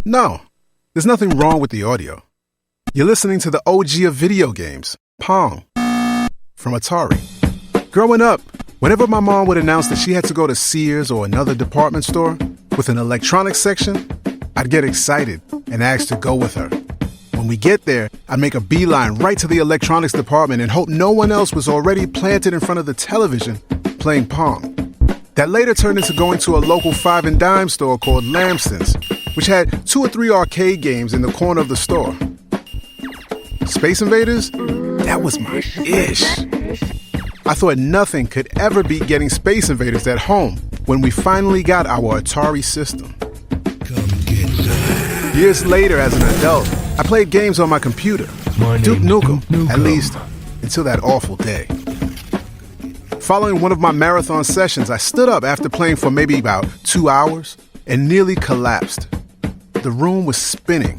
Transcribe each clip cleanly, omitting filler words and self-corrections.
No, there's nothing wrong with the audio. You're listening to the OG of video games, Pong, from Atari. Growing up, whenever my mom would announce that she had to go to Sears or another department store with an electronics section, I'd get excited and ask to go with her. When we get there, I'd make a beeline right to the electronics department and hope no one else was already planted in front of the television playing Pong. That later turned into going to a local five and dime store called Lamston's, which had 2 or 3 arcade games in the corner of the store. Space Invaders? That was my ish. I thought nothing could ever beat getting Space Invaders at home when we finally got our Atari system. Come get that. Years later, as an adult, I played games on my computer. Duke Nukem, at least until that awful day. Following one of my marathon sessions, I stood up after playing for maybe about 2 hours and nearly collapsed. The room was spinning,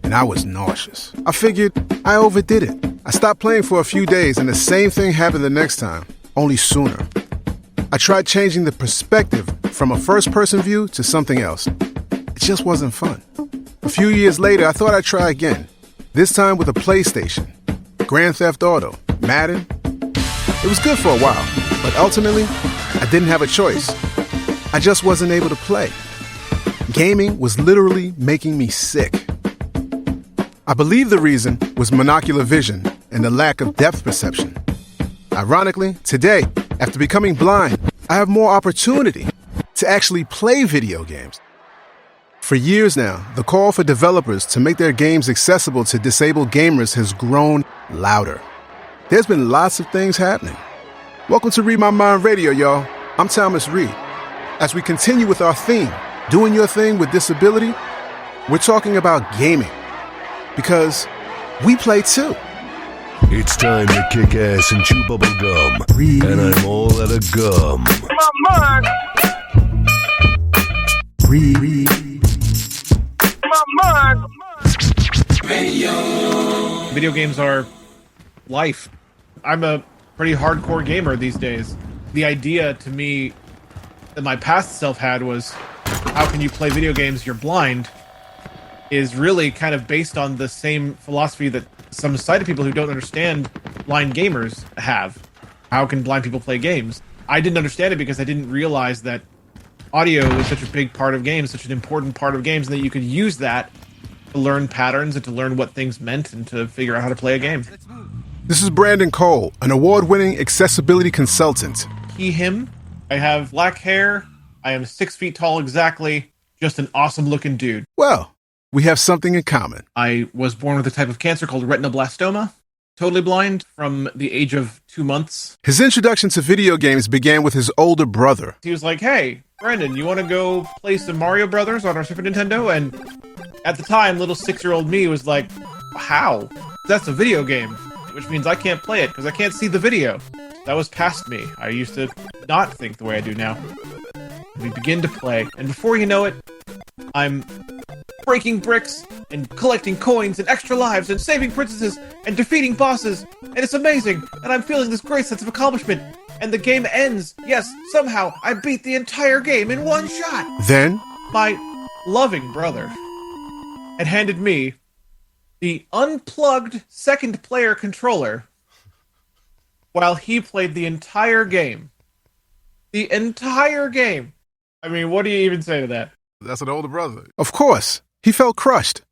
and I was nauseous. I figured I overdid it. I stopped playing for a few days, and the same thing happened the next time, only sooner. I tried changing the perspective from a first-person view to something else. It just wasn't fun. A few years later, I thought I'd try again, this time with a PlayStation. Grand Theft Auto, Madden. It was good for a while, but ultimately, I didn't have a choice. I just wasn't able to play. Gaming was literally making me sick. I believe the reason was monocular vision and the lack of depth perception. Ironically, today, after becoming blind, I have more opportunity to actually play video games. For years now, the call for developers to make their games accessible to disabled gamers has grown louder. There's been lots of things happening. Welcome to Read My Mind Radio, y'all. I'm Thomas Reed. As we continue with our theme, Doing Your Thing with Disability, we're talking about gaming. Because we play too. It's time to kick ass and chew bubble gum. And I'm all out of gum. My mind. My mind. Video games are life. I'm a pretty hardcore gamer these days. The idea to me that my past self had was, how can you play video games, you're blind, is really kind of based on the same philosophy that some sighted people who don't understand blind gamers have. How can blind people play games? I didn't understand it because I didn't realize that audio was such a big part of games, such an important part of games, and that you could use that to learn patterns and to learn what things meant and to figure out how to play a game. This is Brandon Cole, an award-winning accessibility consultant. He, him. I have black hair. I am 6 feet tall exactly. Just an awesome-looking dude. Well, we have something in common. I was born with a type of cancer called retinoblastoma. Totally blind from the age of 2 months. His introduction to video games began with his older brother. He was like, hey, Brandon, you want to go play some Mario Brothers on our Super Nintendo? And at the time, little 6-year-old me was like, how? That's a video game, which means I can't play it because I can't see the video. That was past me. I used to not think the way I do now. We begin to play, and before you know it, I'm breaking bricks and collecting coins and extra lives and saving princesses and defeating bosses, and it's amazing, and I'm feeling this great sense of accomplishment, and the game ends. Yes, somehow I beat the entire game in one shot. Then, My loving brother had handed me the unplugged second player controller while he played the entire game. The entire game. I mean, what do you even say to that? that's an older brother. Of course, he felt crushed.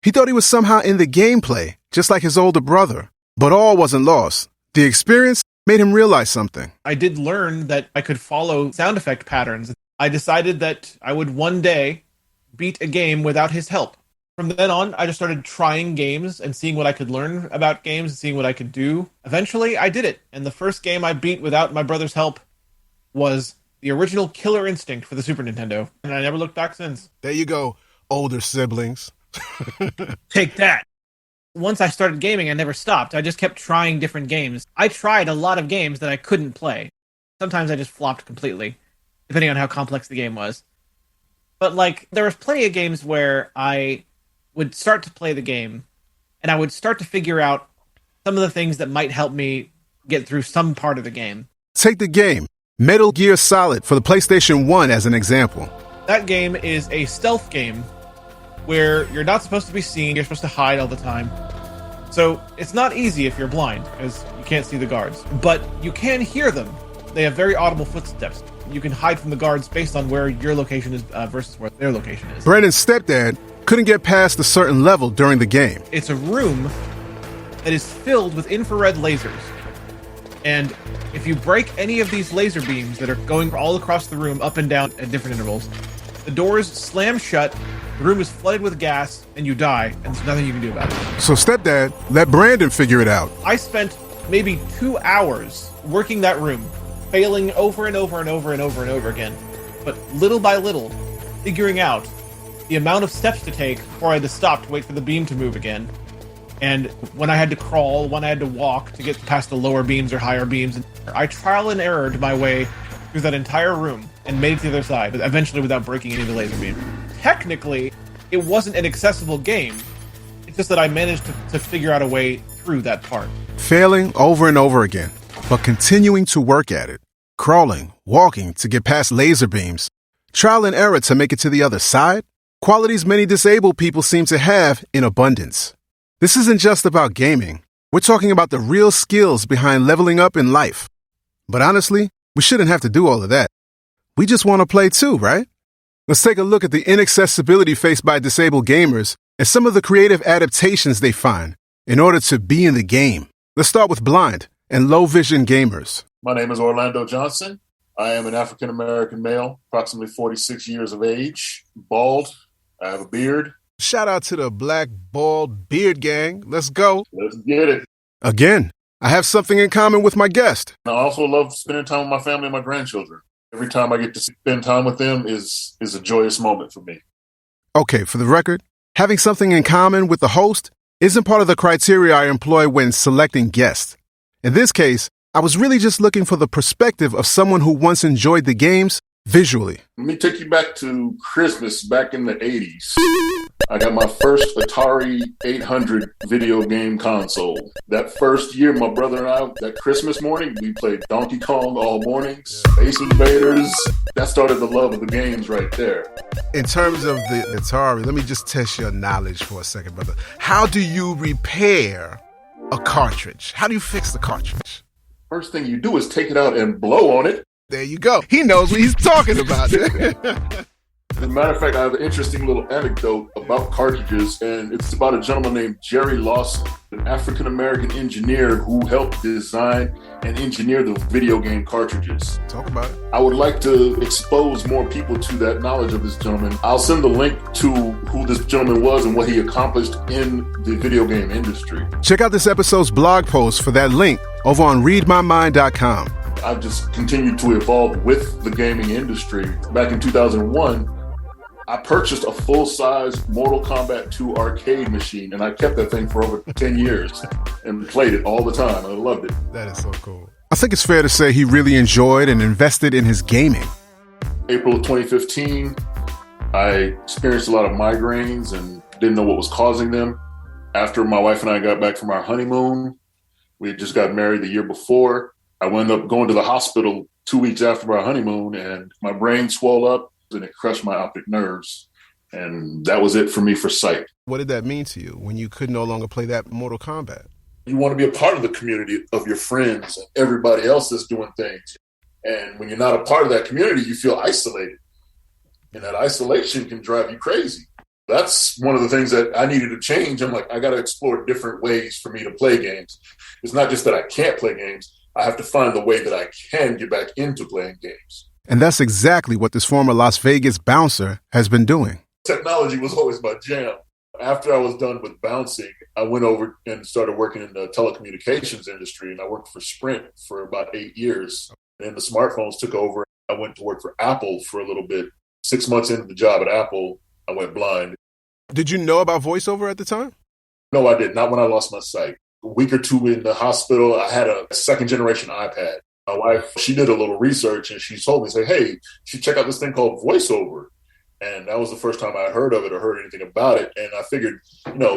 He thought he was somehow in the gameplay, just like his older brother. But all wasn't lost. The experience made him realize something. I did learn that I could follow sound effect patterns. I decided that I would one day beat a game without his help. From then on, I just started trying games and seeing what I could learn about games and seeing what I could do. Eventually, I did it. And the first game I beat without my brother's help was the original Killer Instinct for the Super Nintendo. And I never looked back since. There you go, older siblings. Take that. Once I started gaming, I never stopped. I just kept trying different games. I tried a lot of games that I couldn't play. Sometimes I just flopped completely, depending on how complex the game was. But, there was plenty of games where I would start to play the game, and I would start to figure out some of the things that might help me get through some part of the game. Take the game, Metal Gear Solid, for the PlayStation 1 as an example. That game is a stealth game where you're not supposed to be seen, you're supposed to hide all the time. So it's not easy if you're blind, as you can't see the guards. But you can hear them. They have very audible footsteps. You can hide from the guards based on where your location is versus where their location is. Brandon's stepdad couldn't get past a certain level during the game. It's a room that is filled with infrared lasers. And if you break any of these laser beams that are going all across the room, up and down at different intervals, the doors slam shut, the room is flooded with gas, and you die, and there's nothing you can do about it. So stepdad let Brandon figure it out. I spent maybe 2 hours working that room, failing over and over and over and over and over again, but little by little, figuring out the amount of steps to take before I had to stop to wait for the beam to move again. And when I had to crawl, when I had to walk to get past the lower beams or higher beams. I trial and errored my way through that entire room and made it to the other side, but eventually without breaking any of the laser beams. Technically, it wasn't an accessible game. It's just that I managed to figure out a way through that part. Failing over and over again, but continuing to work at it. Crawling, walking to get past laser beams. Trial and error to make it to the other side. Qualities many disabled people seem to have in abundance. This isn't just about gaming. We're talking about the real skills behind leveling up in life. But honestly, we shouldn't have to do all of that. We just want to play too, right? Let's take a look at the inaccessibility faced by disabled gamers and some of the creative adaptations they find in order to be in the game. Let's start with blind and low vision gamers. My name is Orlando Johnson. I am an African-American male, approximately 46 years of age, bald. I have a beard. Shout out to the Black Bald Beard Gang. Let's go. Let's get it. Again, I have something in common with my guest. I also love spending time with my family and my grandchildren. Every time I get to spend time with them is a joyous moment for me. Okay, for the record, having something in common with the host isn't part of the criteria I employ when selecting guests. In this case, I was really just looking for the perspective of someone who once enjoyed the games visually. Let me take you back to Christmas back in the 80s. I got my first Atari 800 video game console. That first year, my brother and I, that Christmas morning, we played Donkey Kong all morning, Space Invaders. That started the love of the games right there. In terms of the Atari, let me just test your knowledge for a second, brother. How do you repair a cartridge? How do you fix the cartridge? First thing you do is take it out and blow on it. There you go. He knows what he's talking about. As a matter of fact, I have an interesting little anecdote about cartridges, and it's about a gentleman named Jerry Lawson, an African-American engineer who helped design and engineer the video game cartridges. Talk about it. I would like to expose more people to that knowledge of this gentleman. I'll send the link to who this gentleman was and what he accomplished in the video game industry. Check out this episode's blog post for that link over on readmymind.com. I've just continued to evolve with the gaming industry. Back in 2001, I purchased a full-size Mortal Kombat 2 arcade machine, and I kept that thing for over 10 years and played it all the time. I loved it. That is so cool. I think it's fair to say he really enjoyed and invested in his gaming. April of 2015, I experienced a lot of migraines and didn't know what was causing them. After my wife and I got back from our honeymoon, we had just got married the year before. I wound up going to the hospital 2 weeks after our honeymoon, and my brain swelled up and it crushed my optic nerves. And that was it for me for sight. What did that mean to you when you could no longer play that Mortal Kombat? You want to be a part of the community of your friends and everybody else that's doing things. And when you're not a part of that community, you feel isolated. And that isolation can drive you crazy. That's one of the things that I needed to change. I'm like, I got to explore different ways for me to play games. It's not just that I can't play games. I have to find the way that I can get back into playing games. And that's exactly what this former Las Vegas bouncer has been doing. Technology was always my jam. After I was done with bouncing, I went over and started working in the telecommunications industry, and I worked for Sprint for about 8 years. And then the smartphones took over. I went to work for Apple for a little bit. 6 months into the job at Apple, I went blind. Did you know about voiceover at the time? No, I did. Not when I lost my sight. A week or two in the hospital, I had a second-generation iPad. My wife, she did a little research, and she told me, say, hey, you should check out this thing called VoiceOver. And that was the first time I heard of it or heard anything about it. And I figured,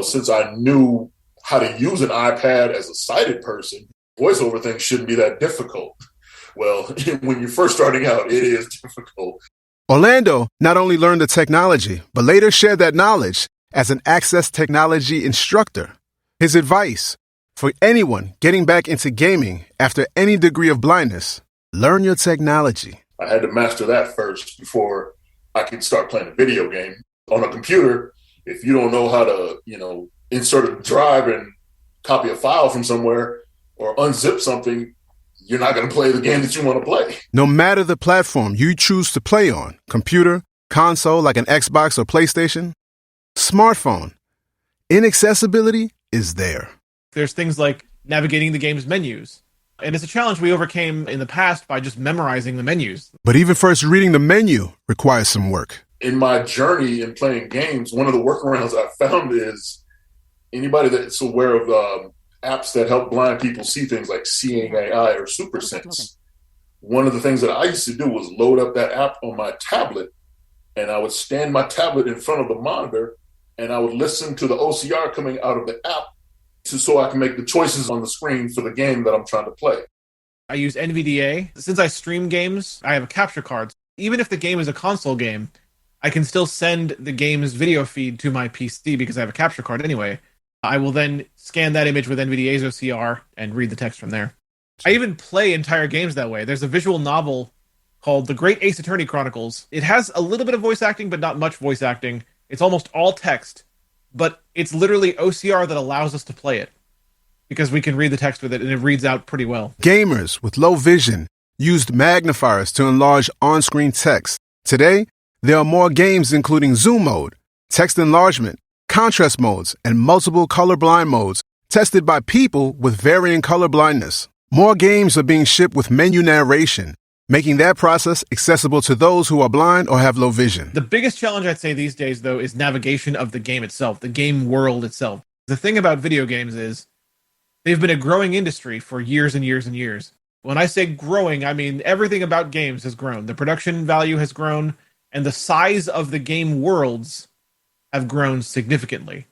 since I knew how to use an iPad as a sighted person, VoiceOver thing shouldn't be that difficult. Well, when you're first starting out, it is difficult. Orlando not only learned the technology, but later shared that knowledge as an access technology instructor. His advice for anyone getting back into gaming after any degree of blindness: learn your technology. I had to master that first before I could start playing a video game. On a computer, if you don't know how to, insert a drive and copy a file from somewhere or unzip something, you're not going to play the game that you want to play. No matter the platform you choose to play on, computer, console like an Xbox or PlayStation, smartphone, inaccessibility is there. There's things like navigating the game's menus. And it's a challenge we overcame in the past by just memorizing the menus. But even first reading the menu requires some work. In my journey in playing games, one of the workarounds I found is anybody that's aware of apps that help blind people see things like Seeing AI or SuperSense. One of the things that I used to do was load up that app on my tablet, and I would stand my tablet in front of the monitor, and I would listen to the OCR coming out of the app so I can make the choices on the screen for the game that I'm trying to play. I use NVDA. Since I stream games, I have a capture card. Even if the game is a console game, I can still send the game's video feed to my PC because I have a capture card anyway. I will then scan that image with NVDA's OCR and read the text from there. I even play entire games that way. There's a visual novel called The Great Ace Attorney Chronicles. It has a little bit of voice acting, but not much voice acting. It's almost all text, but it's literally OCR that allows us to play it because we can read the text with it, and it reads out pretty well. Gamers with low vision used magnifiers to enlarge on-screen text. Today, there are more games including zoom mode, text enlargement, contrast modes, and multiple colorblind modes tested by people with varying color blindness. More games are being shipped with menu narration, making that process accessible to those who are blind or have low vision. The biggest challenge I'd say these days, though, is navigation of the game itself, the game world itself. The thing about video games is they've been a growing industry for years and years and years. When I say growing, I mean everything about games has grown. The production value has grown, and the size of the game worlds have grown significantly.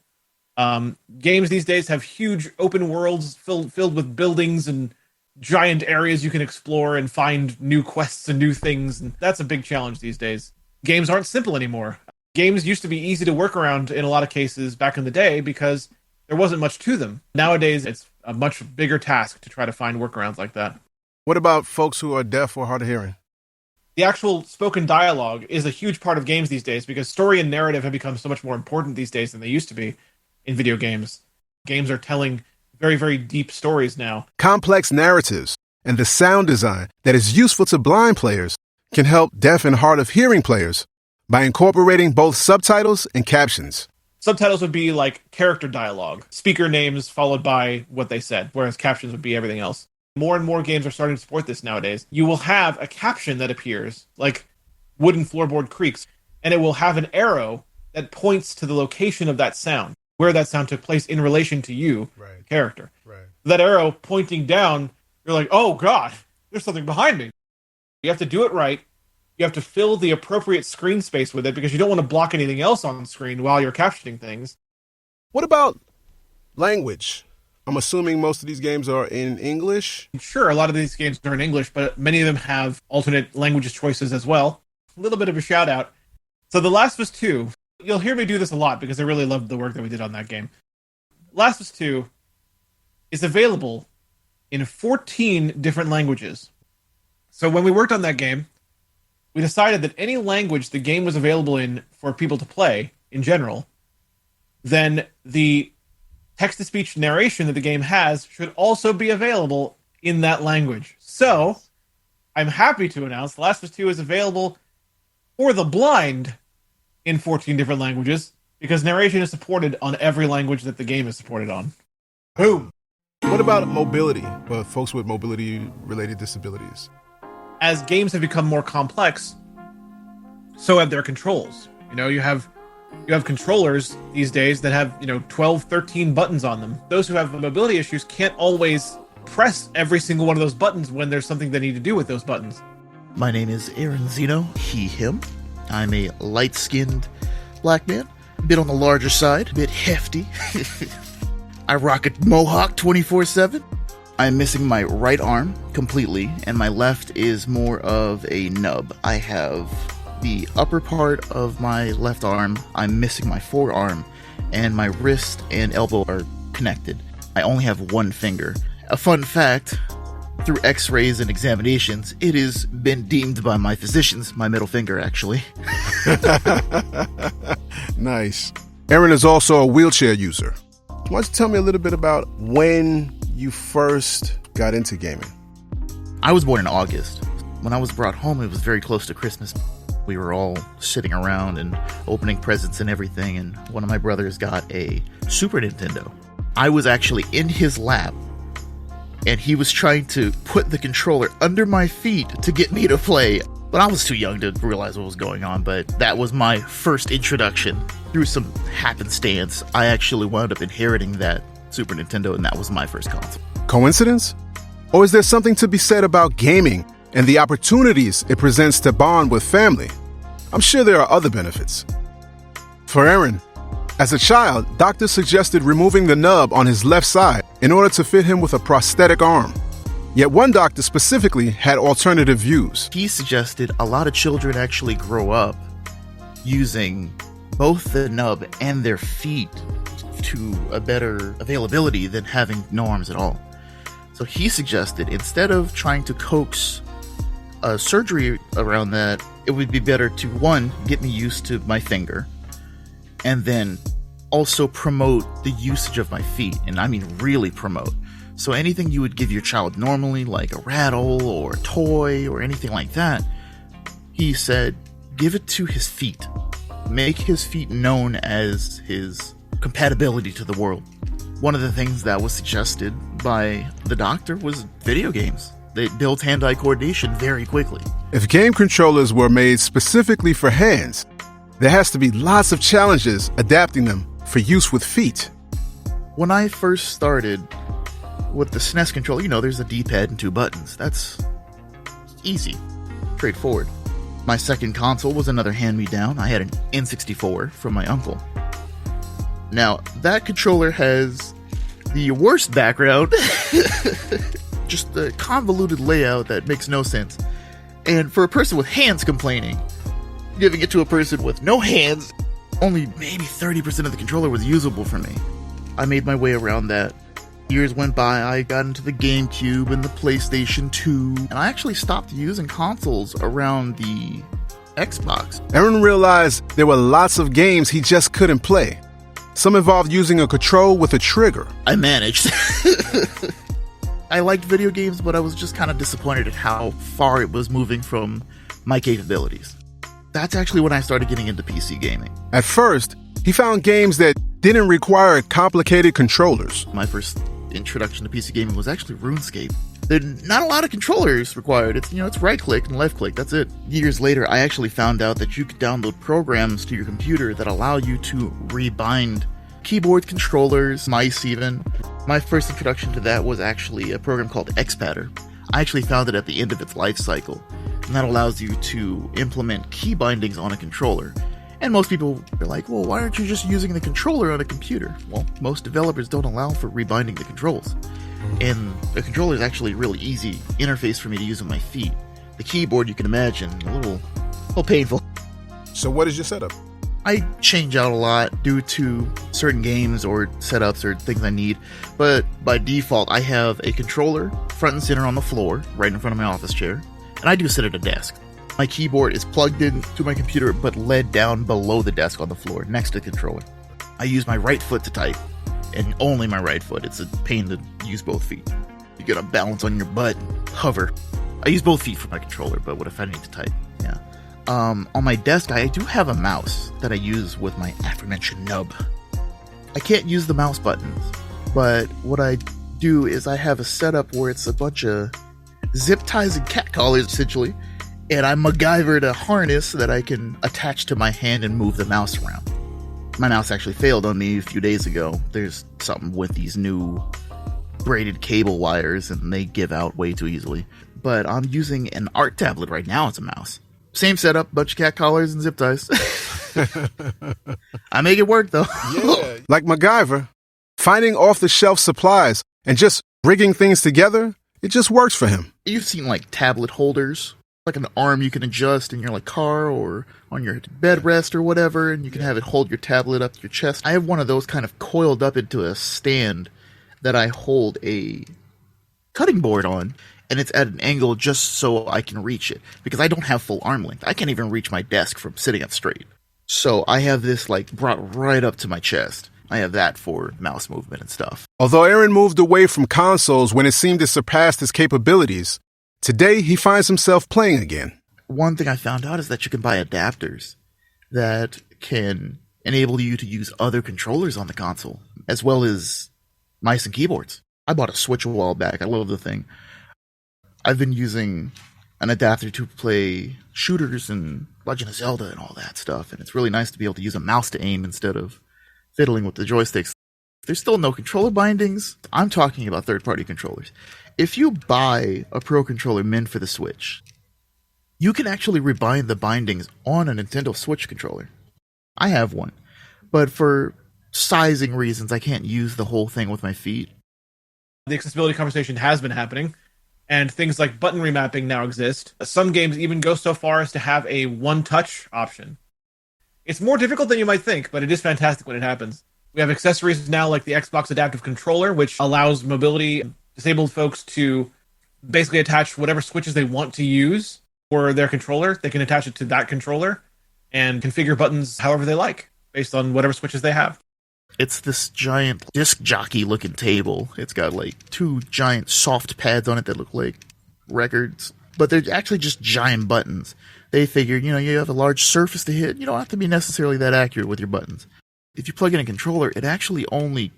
Games these days have huge open worlds filled with buildings and giant areas you can explore and find new quests and new things. And that's a big challenge these days. Games aren't simple anymore. Games used to be easy to work around in a lot of cases back in the day because there wasn't much to them. Nowadays, it's a much bigger task to try to find workarounds like that. What about folks who are deaf or hard of hearing? The actual spoken dialogue is a huge part of games these days because story and narrative have become so much more important these days than they used to be in video games. Games are telling very, very deep stories now. Complex narratives and the sound design that is useful to blind players can help deaf and hard of hearing players by incorporating both subtitles and captions. Subtitles would be like character dialogue, speaker names followed by what they said, whereas captions would be everything else. More and more games are starting to support this nowadays. You will have a caption that appears, like wooden floorboard creaks, and it will have an arrow that points to the location of that sound, where that sound took place in relation to you, Right. character. Right. That arrow pointing down, you're like, oh God, there's something behind me. You have to do it right. You have to fill the appropriate screen space with it because you don't want to block anything else on screen while you're captioning things. What about language? I'm assuming most of these games are in English. Sure, a lot of these games are in English, but many of them have alternate languages choices as well. A little bit of a shout out. So The Last of Us 2, you'll hear me do this a lot because I really loved the work that we did on that game. Last of Us 2 is available in 14 different languages. So when we worked on that game, we decided that any language the game was available in for people to play in general, then the text-to-speech narration that the game has should also be available in that language. So, I'm happy to announce The Last of Us 2 is available for the blind in 14 different languages because narration is supported on every language that the game is supported on. Boom! What about mobility, folks with mobility-related disabilities? As games have become more complex, so have their controls. You have controllers these days that have, 12, 13 buttons on them. Those who have mobility issues can't always press every single one of those buttons when there's something they need to do with those buttons. My name is Aaron Zeno, he, him. I'm a light-skinned black man, a bit on the larger side, a bit hefty. I rock a mohawk 24/7. I'm missing my right arm completely, and my left is more of a nub. I have the upper part of my left arm, I'm missing my forearm, and my wrist and elbow are connected. I only have one finger. A fun fact, through x-rays and examinations, it has been deemed by my physicians my middle finger, actually. Nice. Aaron is also a wheelchair user. Why don't you tell me a little bit about when you first got into gaming? I was born in August. When I was brought home, it was very close to Christmas. We were all sitting around and opening presents and everything, and one of my brothers got a Super Nintendo. I was actually in his lap, and he was trying to put the controller under my feet to get me to play. But I was too young to realize what was going on, but that was my first introduction. Through some happenstance, I actually wound up inheriting that Super Nintendo, and that was my first console. Coincidence? Or is there something to be said about gaming and the opportunities it presents to bond with family? I'm sure there are other benefits. For Aaron, as a child, doctors suggested removing the nub on his left side in order to fit him with a prosthetic arm. Yet one doctor specifically had alternative views. He suggested a lot of children actually grow up using both the nub and their feet to a better availability than having no arms at all. So he suggested, instead of trying to coax surgery around that, it would be better to, one, get me used to my finger, and then also promote the usage of my feet. And I mean really promote. So anything you would give your child normally, like a rattle or a toy or anything like that, he said, give it to his feet. Make his feet known as his compatibility to the world. One of the things that was suggested by the doctor was video games. They built hand-eye coordination very quickly. If game controllers were made specifically for hands, there has to be lots of challenges adapting them for use with feet. When I first started with the SNES controller, there's a D-pad and 2 buttons. That's easy, straightforward. My second console was another hand-me-down. I had an N64 from my uncle. Now, that controller has the worst background, just a convoluted layout that makes no sense. And for a person with hands complaining, giving it to a person with no hands, only maybe 30% of the controller was usable for me. I made my way around that. Years went by, I got into the GameCube and the PlayStation 2, and I actually stopped using consoles around the Xbox. Aaron realized there were lots of games he just couldn't play. Some involved using a control with a trigger. I managed. I liked video games, but I was just kind of disappointed at how far it was moving from my capabilities. That's actually when I started getting into PC gaming. At first, he found games that didn't require complicated controllers. My first introduction to PC gaming was actually RuneScape. There's not a lot of controllers required. It's right click and left click. That's it. Years later, I actually found out that you could download programs to your computer that allow you to rebind keyboard, controllers, mice even. My first introduction to that was actually a program called Xpatter. I actually found it at the end of its life cycle, and that allows you to implement key bindings on a controller. And most people are like, well, why aren't you just using the controller on a computer? Well, most developers don't allow for rebinding the controls. And the controller is actually a really easy interface for me to use with my feet. The keyboard, you can imagine, a little painful. So what is your setup? I change out a lot due to certain games or setups or things I need. But by default, I have a controller front and center on the floor, right in front of my office chair. And I do sit at a desk. My keyboard is plugged into my computer, but led down below the desk on the floor, next to the controller. I use my right foot to type, and only my right foot. It's a pain to use both feet. You gotta balance on your butt, hover. I use both feet for my controller, but what if I need to type? Yeah. On my desk, I do have a mouse that I use with my aforementioned nub. I can't use the mouse buttons, but what I do is I have a setup where it's a bunch of zip ties and cat collars, essentially, and I MacGyvered a harness that I can attach to my hand and move the mouse around. My mouse actually failed on me a few days ago. There's something with these new braided cable wires, and they give out way too easily. But I'm using an art tablet right now as a mouse. Same setup, bunch of cat collars and zip ties. I make it work, though. Yeah. Like MacGyver, finding off-the-shelf supplies and just rigging things together, it just works for him. You've seen, tablet holders. like an arm you can adjust in your like car or on your bed rest or whatever, and you can have it hold your tablet up to your chest. I have one of those kind of coiled up into a stand that I hold a cutting board on, and it's at an angle just so I can reach it, because I don't have full arm length. I can't even reach my desk from sitting up straight. So I have this like brought right up to my chest. I have that for mouse movement and stuff. Although Aaron moved away from consoles when it seemed it surpassed his capabilities, today he finds himself playing again. One thing I found out is that you can buy adapters that can enable you to use other controllers on the console, as well as mice and keyboards. I bought a Switch a while back. I love the thing. I've been using an adapter to play shooters and Legend of Zelda and all that stuff, and it's really nice to be able to use a mouse to aim instead of fiddling with the joysticks. There's still no controller bindings. I'm talking about third-party controllers. If you buy a Pro Controller Min for the Switch, you can actually rebind the bindings on a Nintendo Switch controller. I have one, but for sizing reasons, I can't use the whole thing with my feet. The accessibility conversation has been happening, and things like button remapping now exist. Some games even go so far as to have a one-touch option. It's more difficult than you might think, but it is fantastic when it happens. We have accessories now like the Xbox Adaptive Controller, which allows mobility disabled folks to basically attach whatever switches they want to use for their controller. They can attach it to that controller and configure buttons however they like, based on whatever switches they have. It's this giant disc jockey looking table. It's got like two giant soft pads on it that look like records, but they're actually just giant buttons. They figured, you have a large surface to hit. You don't have to be necessarily that accurate with your buttons. If you plug in a controller, it actually only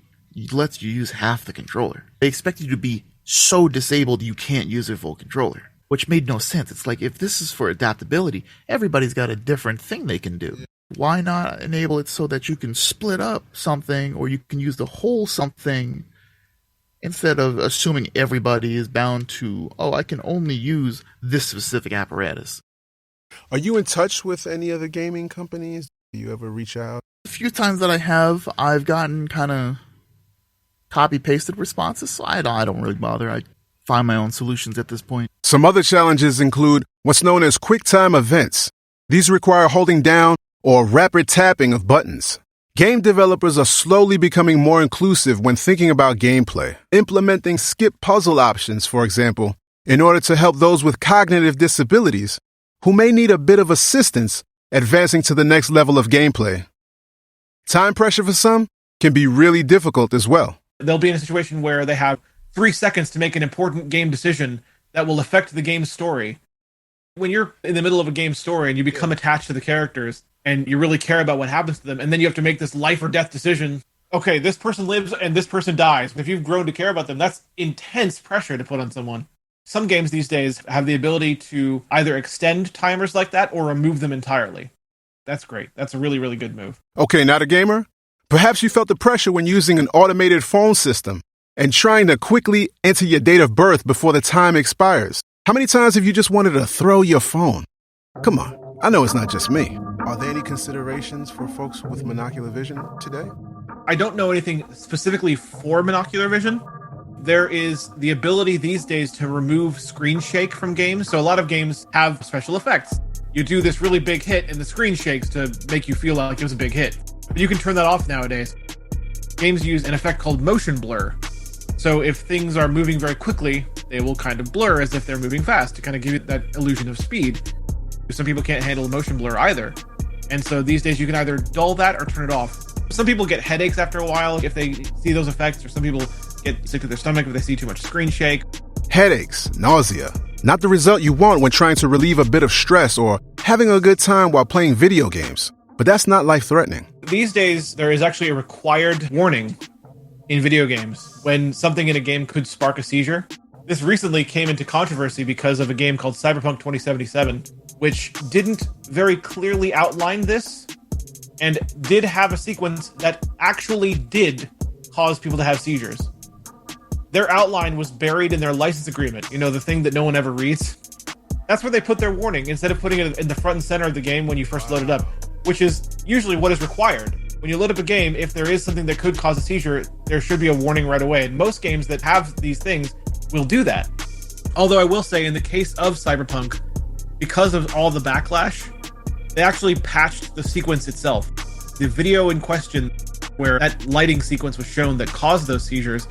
lets you use half the controller. They expect you to be so disabled you can't use a full controller, which made no sense. It's like, if this is for adaptability, everybody's got a different thing they can do. Why not enable it so that you can split up something, or you can use the whole something, instead of assuming everybody is bound to, I can only use this specific apparatus. Are you in touch with any other gaming companies? Do you ever reach out? A few times that I have, I've gotten kind of copy-pasted responses, so I don't really bother. I find my own solutions at this point. Some other challenges include what's known as QuickTime events. These require holding down or rapid tapping of buttons. Game developers are slowly becoming more inclusive when thinking about gameplay, implementing skip puzzle options, for example, in order to help those with cognitive disabilities who may need a bit of assistance advancing to the next level of gameplay. Time pressure for some can be really difficult as well. They'll be in a situation where they have 3 seconds to make an important game decision that will affect the game's story. When you're in the middle of a game story and you become attached to the characters and you really care about what happens to them, and then you have to make this life or death decision. Okay, this person lives and this person dies. If you've grown to care about them, that's intense pressure to put on someone. Some games these days have the ability to either extend timers like that or remove them entirely. That's great. That's a really, really good move. Okay, not a gamer? Perhaps you felt the pressure when using an automated phone system and trying to quickly enter your date of birth before the time expires. How many times have you just wanted to throw your phone? Come on, I know it's not just me. Are there any considerations for folks with monocular vision today? I don't know anything specifically for monocular vision. There is the ability these days to remove screen shake from games. So a lot of games have special effects. You do this really big hit and the screen shakes to make you feel like it was a big hit. But you can turn that off nowadays. Games use an effect called motion blur. So if things are moving very quickly, they will kind of blur as if they're moving fast to kind of give it that illusion of speed. Some people can't handle motion blur either. And so these days you can either dull that or turn it off. Some people get headaches after a while if they see those effects, or some people get sick to their stomach if they see too much screen shake. Headaches, nausea, not the result you want when trying to relieve a bit of stress or having a good time while playing video games. But that's not life-threatening. These days, there is actually a required warning in video games when something in a game could spark a seizure. This recently came into controversy because of a game called Cyberpunk 2077, which didn't very clearly outline this and did have a sequence that actually did cause people to have seizures. Their outline was buried in their license agreement, the thing that no one ever reads. That's where they put their warning, instead of putting it in the front and center of the game when you first load it up, which is usually what is required. When you load up a game, if there is something that could cause a seizure, there should be a warning right away. And most games that have these things will do that. Although I will say, in the case of Cyberpunk, because of all the backlash, they actually patched the sequence itself. The video in question, where that lighting sequence was shown that caused those seizures,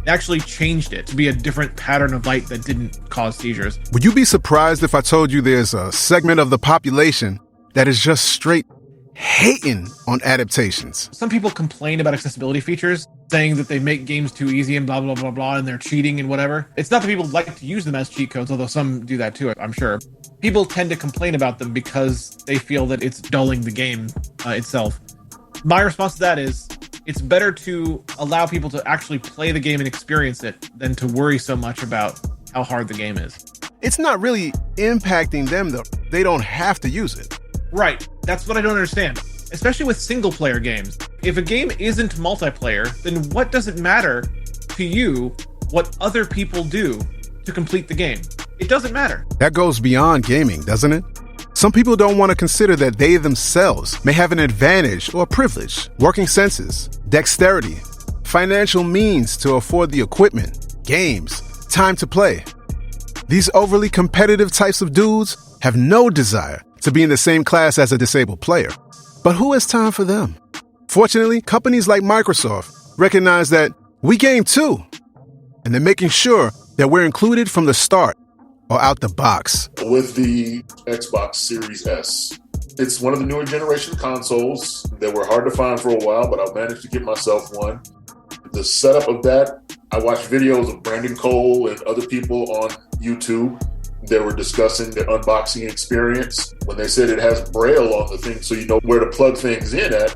they actually changed it to be a different pattern of light that didn't cause seizures. Would you be surprised if I told you there's a segment of the population that is just straight hating on adaptations? Some people complain about accessibility features, saying that they make games too easy and blah, blah, blah, blah, and they're cheating and whatever. It's not that people like to use them as cheat codes, although some do that too, I'm sure. People tend to complain about them because they feel that it's dulling the game itself. My response to that is, it's better to allow people to actually play the game and experience it than to worry so much about how hard the game is. It's not really impacting them, though. They don't have to use it. Right. That's what I don't understand. Especially with single-player games. If a game isn't multiplayer, then what does it matter to you what other people do to complete the game? It doesn't matter. That goes beyond gaming, doesn't it? Some people don't want to consider that they themselves may have an advantage or privilege, working senses, dexterity, financial means to afford the equipment, games, time to play. These overly competitive types of dudes have no desire to be in the same class as a disabled player. But who has time for them? Fortunately, companies like Microsoft recognize that we game too, and they're making sure that we're included from the start or out the box. With the Xbox Series S, it's one of the newer generation consoles that were hard to find for a while, but I managed to get myself one. The setup of that, I watched videos of Brandon Cole and other people on YouTube. They were discussing the unboxing experience. When they said it has Braille on the thing so you know where to plug things in at,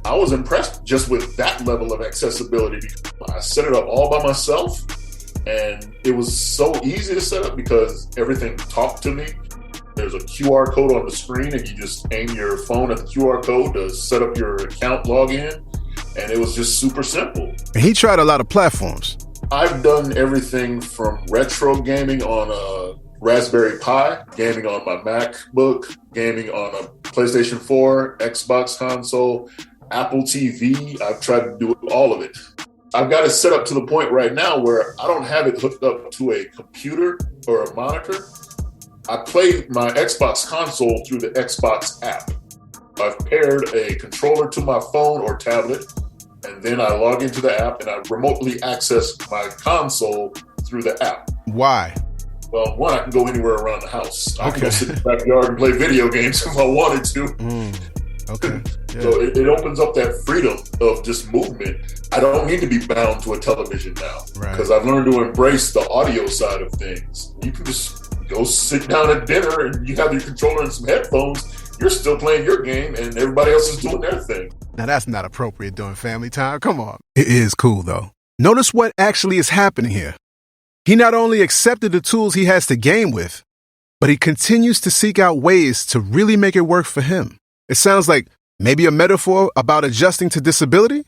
I was impressed just with that level of accessibility. I set it up all by myself, and it was so easy to set up because everything talked to me. There's a QR code on the screen, and you just aim your phone at the QR code to set up your account login, and it was just super simple. And he tried a lot of platforms. I've done everything from retro gaming on a Raspberry Pi, gaming on my MacBook, gaming on a PlayStation 4, Xbox console, Apple TV. I've tried to do all of it. I've got it set up to the point right now where I don't have it hooked up to a computer or a monitor. I play my Xbox console through the Xbox app. I've paired a controller to my phone or tablet, and then I log into the app and I remotely access my console through the app. Why? Well, one, I can go anywhere around the house. I can go sit in the backyard and play video games if I wanted to. Okay. Yeah. So it opens up that freedom of just movement. I don't need to be bound to a television now because I've learned to embrace the audio side of things. You can just go sit down at dinner and you have your controller and some headphones. You're still playing your game and everybody else is doing their thing. Now that's not appropriate during family time. Come on. It is cool though. Notice what actually is happening here. He not only accepted the tools he has to game with, but he continues to seek out ways to really make it work for him. It sounds like maybe a metaphor about adjusting to disability?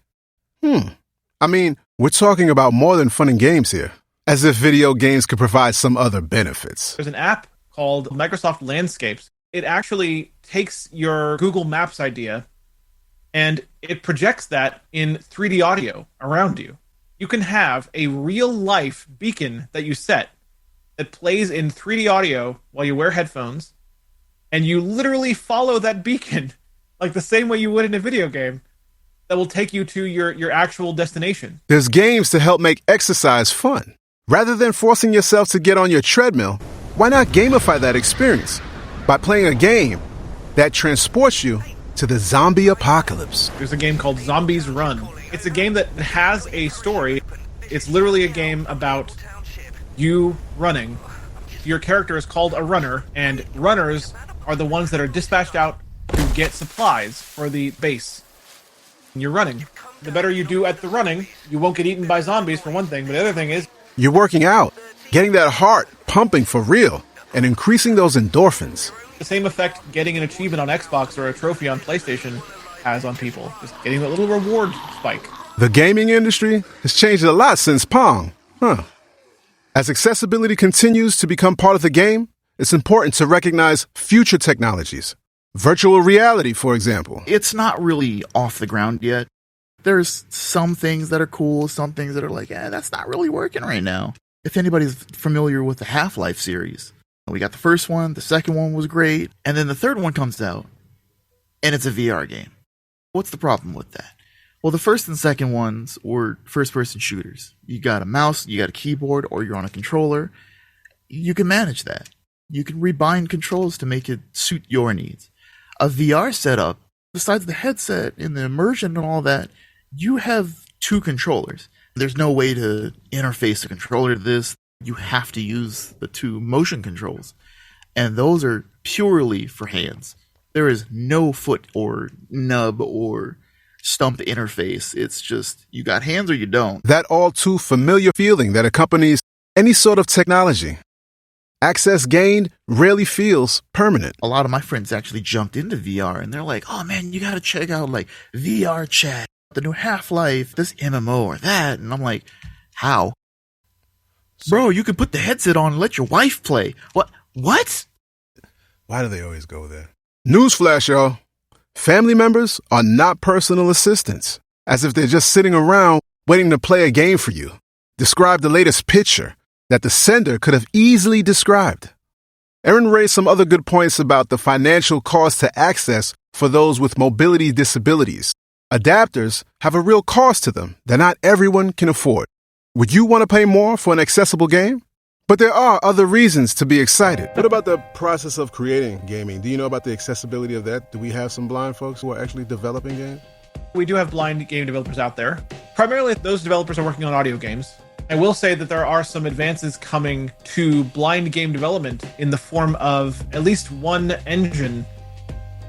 I mean, we're talking about more than fun and games here, as if video games could provide some other benefits. There's an app called Microsoft Landscapes. It actually takes your Google Maps idea and it projects that in 3D audio around you. You can have a real-life beacon that you set that plays in 3D audio while you wear headphones, and you literally follow that beacon like the same way you would in a video game that will take you to your actual destination. There's games to help make exercise fun. Rather than forcing yourself to get on your treadmill, why not gamify that experience by playing a game that transports you to the zombie apocalypse? There's a game called Zombies Run. It's a game that has a story. It's literally a game about you running. Your character is called a runner, and runners are the ones that are dispatched out to get supplies for the base. And you're running. The better you do at the running, you won't get eaten by zombies for one thing, but the other thing is you're working out, getting that heart pumping for real, and increasing those endorphins. the same effect getting an achievement on Xbox or a trophy on PlayStation has on people. Just getting that little reward spike. The gaming industry has changed a lot since Pong. As accessibility continues to become part of the game, it's important to recognize future technologies. Virtual reality, for example. It's not really off the ground yet. There's some things that are cool, some things that are like, that's not really working right now. If anybody's familiar with the Half-Life series, We got the first one, the second one was great, and then the third one comes out, and it's a VR game. What's the problem with that? Well, the first and second ones were first-person shooters. You got a mouse, you got a keyboard, or you're on a controller. You can manage that. You can rebind controls to make it suit your needs. A VR setup, besides the headset and the immersion and all that, you have two controllers. There's no way to interface a controller to this. You have to use the two motion controls. And those are purely for hands. There is no foot or nub or stump interface. It's just, you got hands or you don't. That all too familiar feeling that accompanies any sort of technology. Access gained rarely feels permanent. A lot of my friends actually jumped into VR and they're like, oh man, you gotta check out like VR chat, the new Half-Life, this MMO or that. And I'm like, how? Bro, you can put the headset on and let your wife play. What? Why do they always go there? Newsflash, y'all. Family members are not personal assistants, as if they're just sitting around waiting to play a game for you. Describe the latest picture that the sender could have easily described. Aaron raised some other good points about the financial cost to access for those with mobility disabilities. Adapters have a real cost to them that not everyone can afford. Would you want to pay more for an accessible game? But there are other reasons to be excited. What about the process of creating gaming? Do you know about the accessibility of that? Do we have some blind folks who are actually developing games? We do have blind game developers out there. Primarily, those developers are working on audio games. I will say that there are some advances coming to blind game development in the form of at least one engine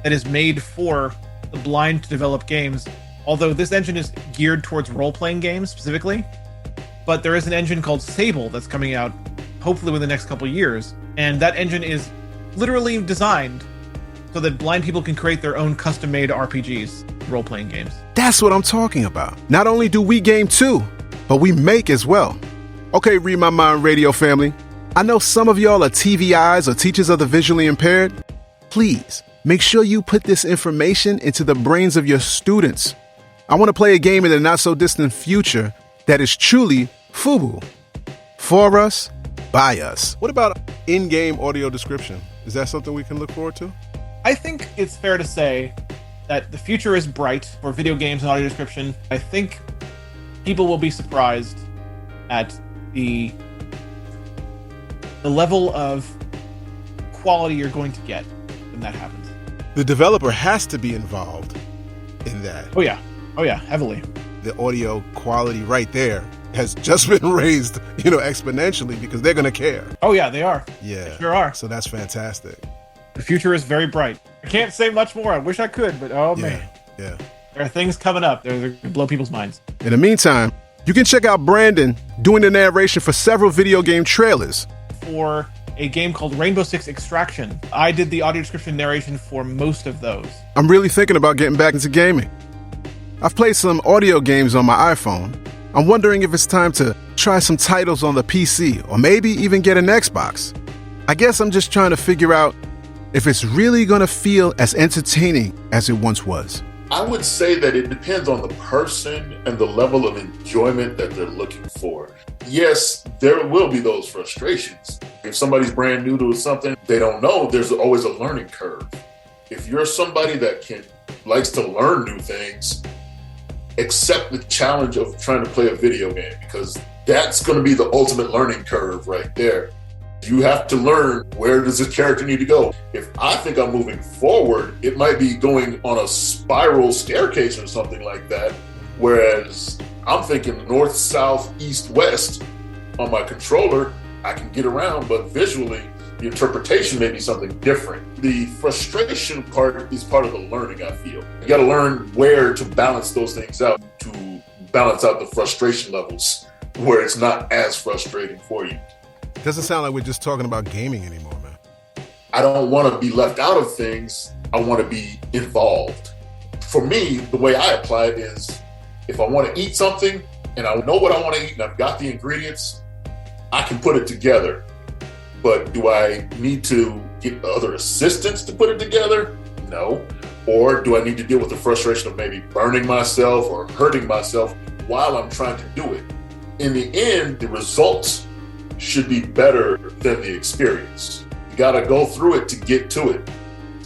that is made for the blind to develop games. Although this engine is geared towards role-playing games specifically. But there is an engine called Sable that's coming out hopefully within the next couple of years. And that engine is literally designed so that blind people can create their own custom-made RPGs, role-playing games. That's what I'm talking about. Not only do we game too, but we make as well. Okay, Read My Mind radio family. I know some of y'all are TVIs or teachers of the visually impaired. Please, make sure you put this information into the brains of your students. I want to play a game in the not-so-distant future that is truly FUBU. For us, by us. What about in-game audio description? Is that something we can look forward to? I think it's fair to say that the future is bright for video games and audio description. I think people will be surprised at the level of quality you're going to get when that happens. The developer has to be involved in that. Oh yeah, heavily. The audio quality right there has just been raised, exponentially because they're going to care. Oh yeah, they are. Yeah. They sure are. So that's fantastic. The future is very bright. I can't say much more. I wish I could, but man. Yeah. There are things coming up. They're going to blow people's minds. In the meantime, you can check out Brandon doing the narration for several video game trailers. For a game called Rainbow Six Extraction, I did the audio description narration for most of those. I'm really thinking about getting back into gaming. I've played some audio games on my iPhone. I'm wondering if it's time to try some titles on the PC or maybe even get an Xbox. I guess I'm just trying to figure out if it's really going to feel as entertaining as it once was. I would say that it depends on the person and the level of enjoyment that they're looking for. Yes, there will be those frustrations. If somebody's brand new to something they don't know, there's always a learning curve. If you're somebody that likes to learn new things, accept the challenge of trying to play a video game, because that's going to be the ultimate learning curve right there. You have to learn, where does this character need to go? If I think I'm moving forward, it might be going on a spiral staircase or something like that. Whereas I'm thinking north, south, east, west on my controller, I can get around, but visually, the interpretation may be something different. The frustration part is part of the learning, I feel. You got to learn where to balance those things out, to balance out the frustration levels where it's not as frustrating for you. Doesn't sound like we're just talking about gaming anymore, man. I don't want to be left out of things. I want to be involved. For me, the way I apply it is, if I want to eat something and I know what I want to eat and I've got the ingredients, I can put it together. But do I need to get other assistants to put it together? No. Or do I need to deal with the frustration of maybe burning myself or hurting myself while I'm trying to do it? In the end, the results should be better than the experience. You got to go through it to get to it.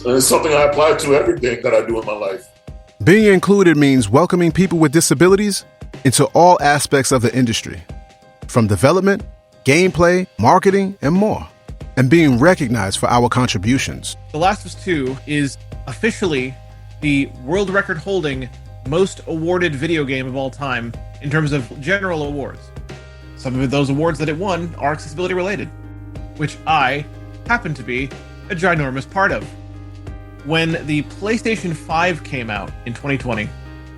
And it's something I apply to everything that I do in my life. Being included means welcoming people with disabilities into all aspects of the industry, from development, gameplay, marketing, and more, and being recognized for our contributions. The Last of Us 2 is officially the world record holding most awarded video game of all time in terms of general awards. Some of those awards that it won are accessibility related, which I happen to be a ginormous part of. When the PlayStation 5 came out in 2020,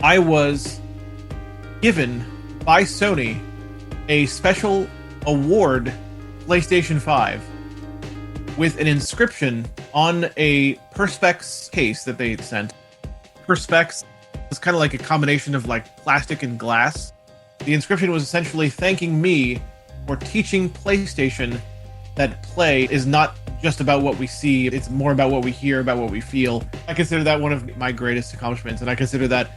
I was given by Sony a special award PlayStation 5 with an inscription on a Perspex case that they sent. Perspex is kind of like a combination of like plastic and glass. The inscription was essentially thanking me for teaching PlayStation that play is not just about what we see, it's more about what we hear, about what we feel. I consider that one of my greatest accomplishments, and I consider that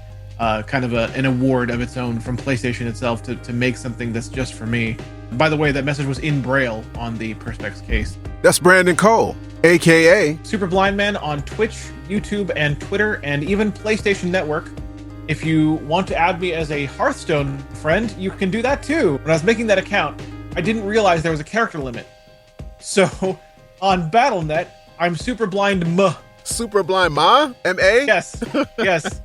kind of an award of its own from PlayStation itself to make something that's just for me. By the way, that message was in Braille on the Perspex case. That's Brandon Cole, a.k.a. Super Blind Man on Twitch, YouTube, and Twitter, and even PlayStation Network. If you want to add me as a Hearthstone friend, you can do that too. When I was making that account, I didn't realize there was a character limit. So, on Battle.net, I'm Super Blind M. Super Blind Ma? M.A.? Yes,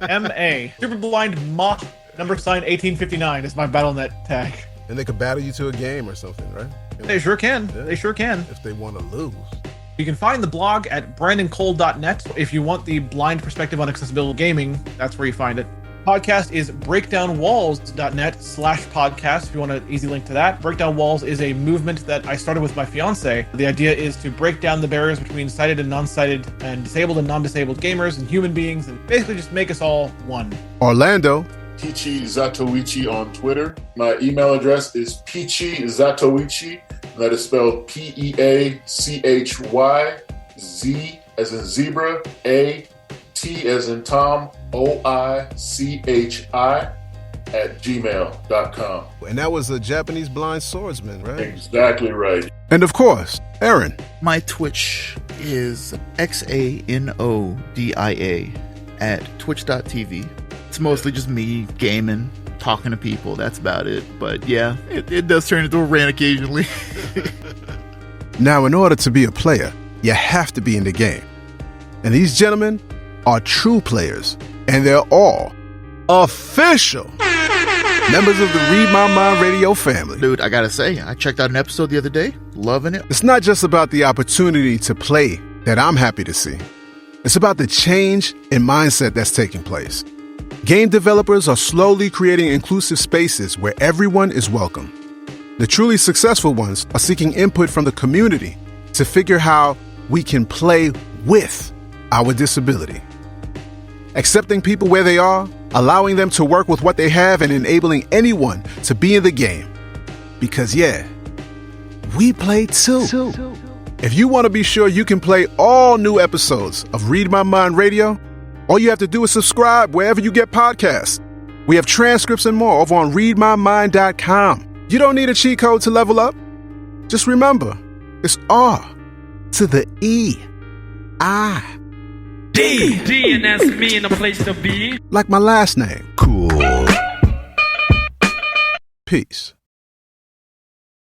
M.A. Super Blind Ma, #1859 is my Battle.net tag. And they could battle you to a game or something, right? They sure can. Yeah. They sure can. If they want to lose. You can find the blog at brandoncole.net. If you want the blind perspective on accessible gaming, that's where you find it. Podcast is breakdownwalls.net/podcast if you want an easy link to that. Breakdown Walls is a movement that I started with my fiance. The idea is to break down the barriers between sighted and non-sighted and disabled and non-disabled gamers and human beings and basically just make us all one. Orlando. Peachy Zatoichi on Twitter. My email address is Peachy Zatoichi. That is spelled Peachy, Z as in zebra, A, T as in Tom, OICHI @gmail.com. And that was a Japanese blind swordsman, right? Exactly right. And of course, Aaron. My Twitch is XANODIA at twitch.tv. It's mostly just me gaming, talking to people. That's about it. But yeah, it does turn into a rant occasionally. Now, in order to be a player, you have to be in the game. And these gentlemen are true players, and they're all official members of the Read My Mind Radio family. Dude, I gotta say, I checked out an episode the other day. Loving it. It's not just about the opportunity to play that I'm happy to see. It's about the change in mindset that's taking place. Game developers are slowly creating inclusive spaces where everyone is welcome. The truly successful ones are seeking input from the community to figure how we can play with our disability. Accepting people where they are, allowing them to work with what they have, and enabling anyone to be in the game. Because yeah, we play too. If you want to be sure you can play all new episodes of Read My Mind Radio, all you have to do is subscribe wherever you get podcasts. We have transcripts and more over on readmymind.com. You don't need a cheat code to level up. Just remember, it's R to the E. I. D, and that's me in a place to be. Like my last name. Cool. Peace.